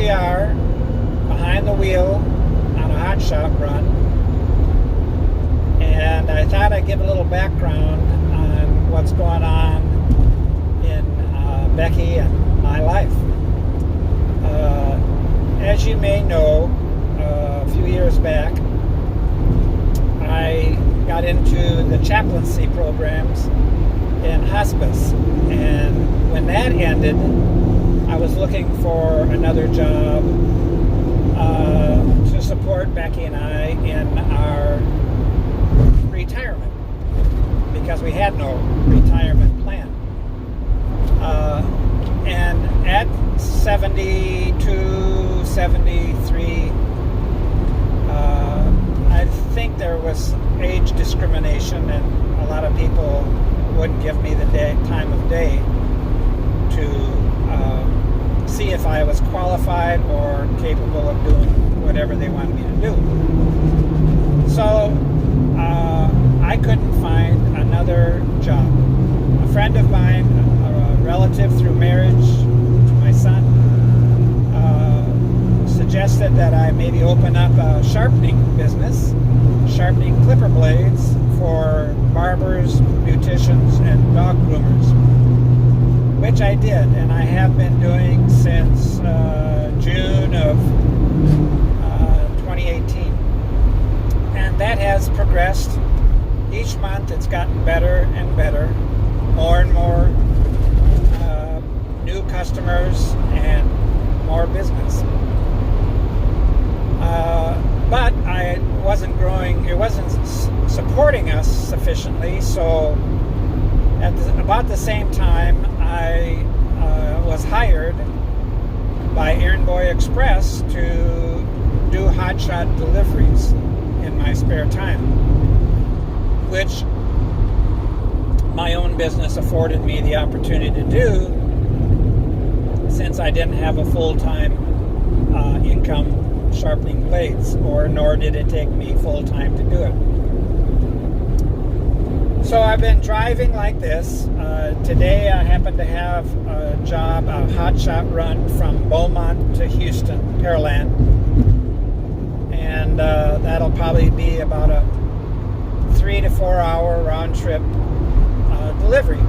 we are, behind the wheel on a hot shot run. And I thought I'd give a little background on what's going on in Becky and my life. As you may know, a few years back, I got into the chaplaincy programs in hospice. And when that ended, I was looking for another job to support Becky and I in our retirement, because we had no retirement plan. And at 72, 73, I think there was age discrimination, and a lot of people wouldn't give me the time of day to see if I was qualified or capable of doing whatever they wanted me to do. So I couldn't find another job. A friend of mine, a relative through marriage to my son, suggested that I maybe open up a sharpening business, sharpening clipper blades for barbers, beauticians, and dog groomers, which I did, and I have been doing since June of 2018. And that has progressed. Each month it's gotten better and better, more and more new customers and more business. But I wasn't growing, it wasn't supporting us sufficiently, so at about the same time I was hired by Errand Boy Express to do hotshot deliveries in my spare time, which my own business afforded me the opportunity to do, since I didn't have a full-time income sharpening blades, nor did it take me full-time to do it. So I've been driving like this. Today I happen to have a job, a hotshot run from Beaumont to Houston, Pearland. And that'll probably be about a 3 to 4 hour round trip delivery.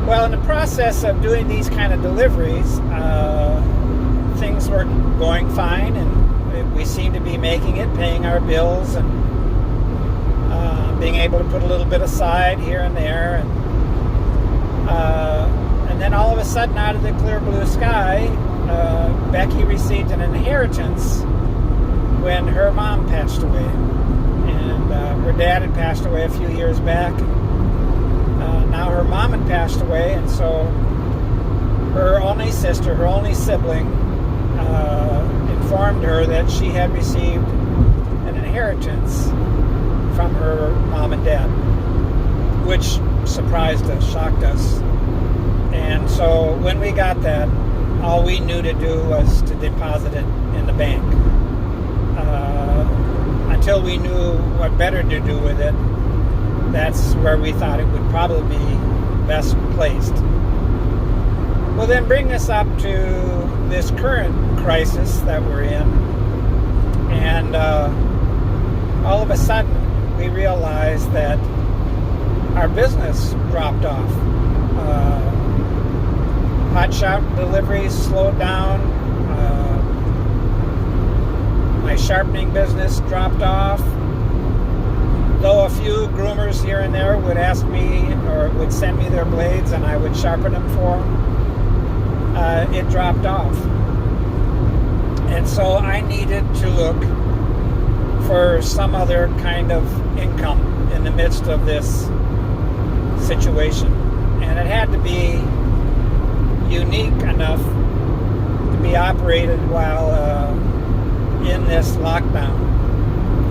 Well, in the process of doing these kind of deliveries, things were going fine, and we seemed to be making it, paying our bills, and being able to put a little bit aside here and there. And then all of a sudden, out of the clear blue sky, Becky received an inheritance when her mom passed away. And her dad had passed away a few years back. Now her mom had passed away, and so her only sister, her only sibling, informed her that she had received an inheritance from her mom and dad, which surprised us, shocked us. And so when we got that, all we knew to do was to deposit it in the bank. Until we knew what better to do with it, that's where we thought it would probably be best placed. Well, then bring us up to this current crisis that we're in, and all of a sudden we realized that our business dropped off. Hotshot deliveries slowed down. My sharpening business dropped off. Though a few groomers here and there would ask me or would send me their blades and I would sharpen them for them, it dropped off. And so I needed to look for some other kind of income in the midst of this situation. And it had to be unique enough to be operated while in this lockdown,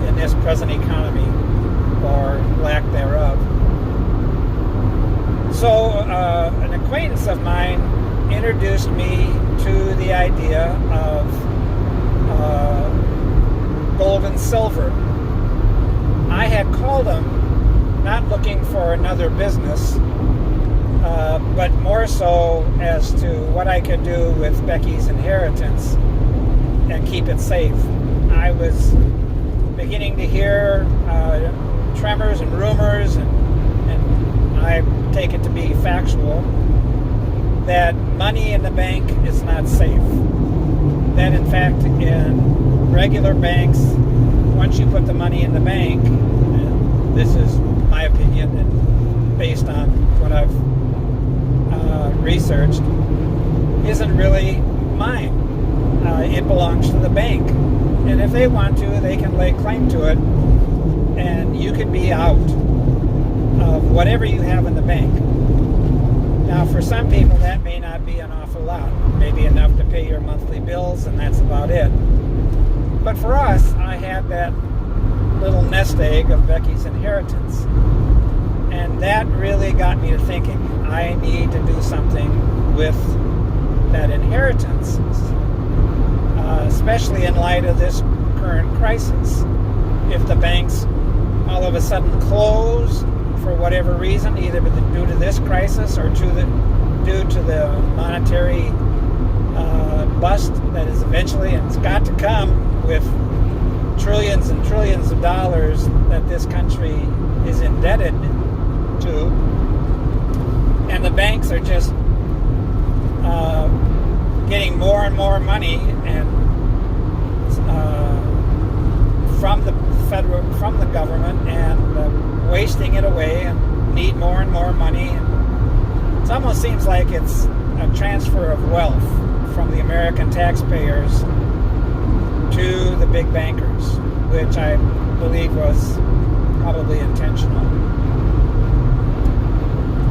in this present economy, or lack thereof. So an acquaintance of mine introduced me to the idea of gold and silver. I had called them not looking for another business, but more so as to what I could do with Becky's inheritance and keep it safe. I was beginning to hear tremors and rumors, and I take it to be factual, that money in the bank is not safe. That in fact, in regular banks, once you put the money in the bank, and this is my opinion and based on what I've researched, isn't really mine. It belongs to the bank. And if they want to, they can lay claim to it, and you could be out of whatever you have in the bank. Now, for some people, that may not be an awful lot. Maybe enough to pay your monthly bills, and that's about it. But for us, I had that little nest egg of Becky's inheritance. And that really got me to thinking, I need to do something with that inheritance, especially in light of this current crisis. If the banks all of a sudden close for whatever reason, either due to this crisis or due to the monetary bust that is eventually, and it's got to come with trillions and trillions of dollars that this country is indebted to, and the banks are just getting more and more money and from the government, and wasting it away, and need more and more money. And it almost seems like it's a transfer of wealth from the American taxpayers to the big bankers, which I believe was probably intentional.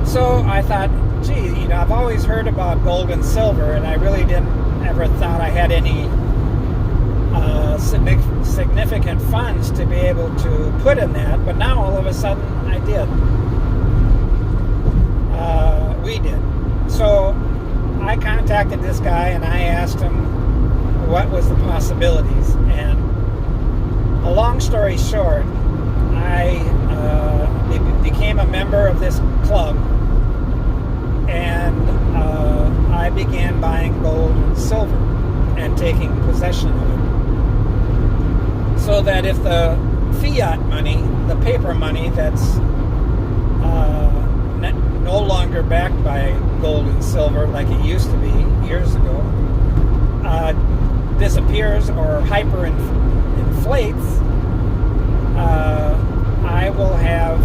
So I thought, gee, I've always heard about gold and silver, and I really didn't ever thought I had any significant funds to be able to put in that, but now all of a sudden I did. We did. So I contacted this guy and I asked him what was the possibilities, and a long story short, I became a member of this club, and I began buying gold and silver and taking possession of it, so that if the fiat money, the paper money that's no longer backed by gold and silver like it used to be years ago, disappears or hyperinflates, I will have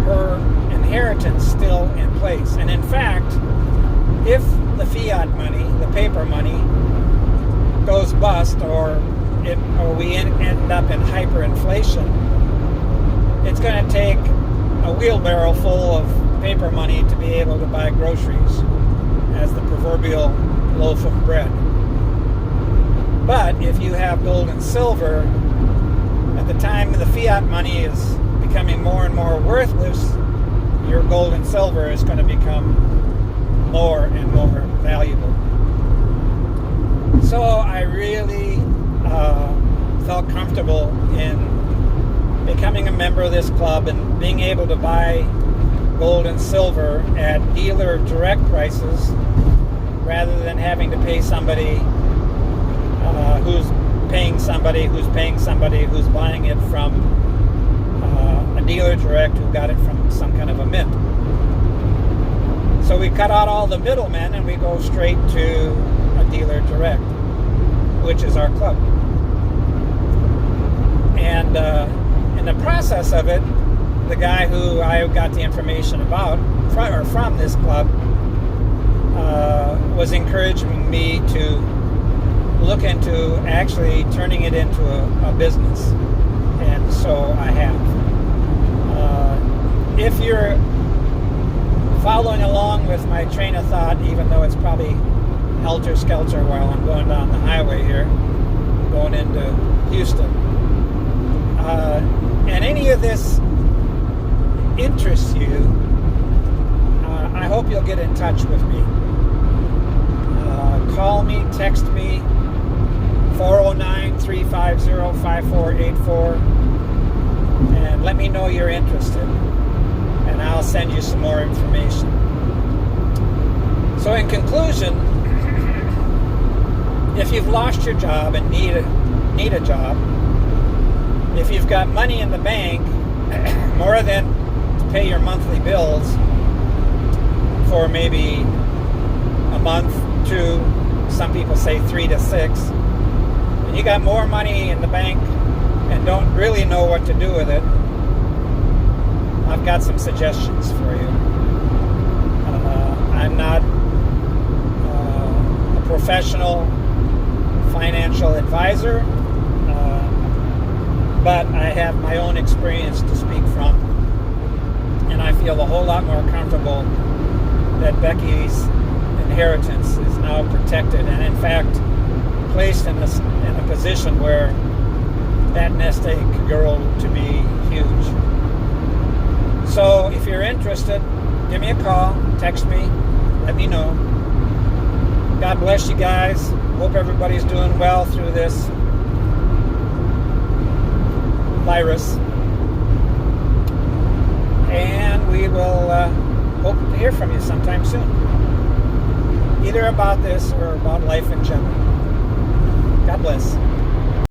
her inheritance still in place. And in fact, if the fiat money, the paper money, goes bust, or we end up in hyperinflation, it's going to take a wheelbarrow full of paper money to be able to buy groceries, as the proverbial loaf of bread. But if you have gold and silver, at the time the fiat money is becoming more and more worthless, your gold and silver is going to become more and more valuable. So I really felt comfortable in becoming a member of this club and being able to buy gold and silver at dealer direct prices, rather than having to pay somebody who's paying somebody who's buying it from a dealer direct who got it from some kind of a mint. So we cut out all the middlemen and we go straight to a dealer direct, which is our club. And in the process of it, the guy who I got the information about from this club was encouraging me to look into actually turning it into a business, and so I have. If you're following along with my train of thought, even though it's probably helter-skelter while I'm going down the highway here, going into Houston, and any of this interests you, I hope you'll get in touch with me. Call me, text me, 409-350-5484, and let me know you're interested. and I'll send you some more information. So in conclusion, if you've lost your job and need a job, if you've got money in the bank, more than to pay your monthly bills for maybe a month, 2, some people say 3 to 6, and you got more money in the bank and don't really know what to do with it, I've got some suggestions for you. I'm not a professional financial advisor, but I have my own experience to speak from, and I feel a whole lot more comfortable that Becky's inheritance is now protected, and in fact placed in a position where that nest egg could grow to be huge. So if you're interested, give me a call, text me, let me know. God bless you guys. Hope everybody's doing well through this virus. And we will hope to hear from you sometime soon, either about this or about life in general. God bless.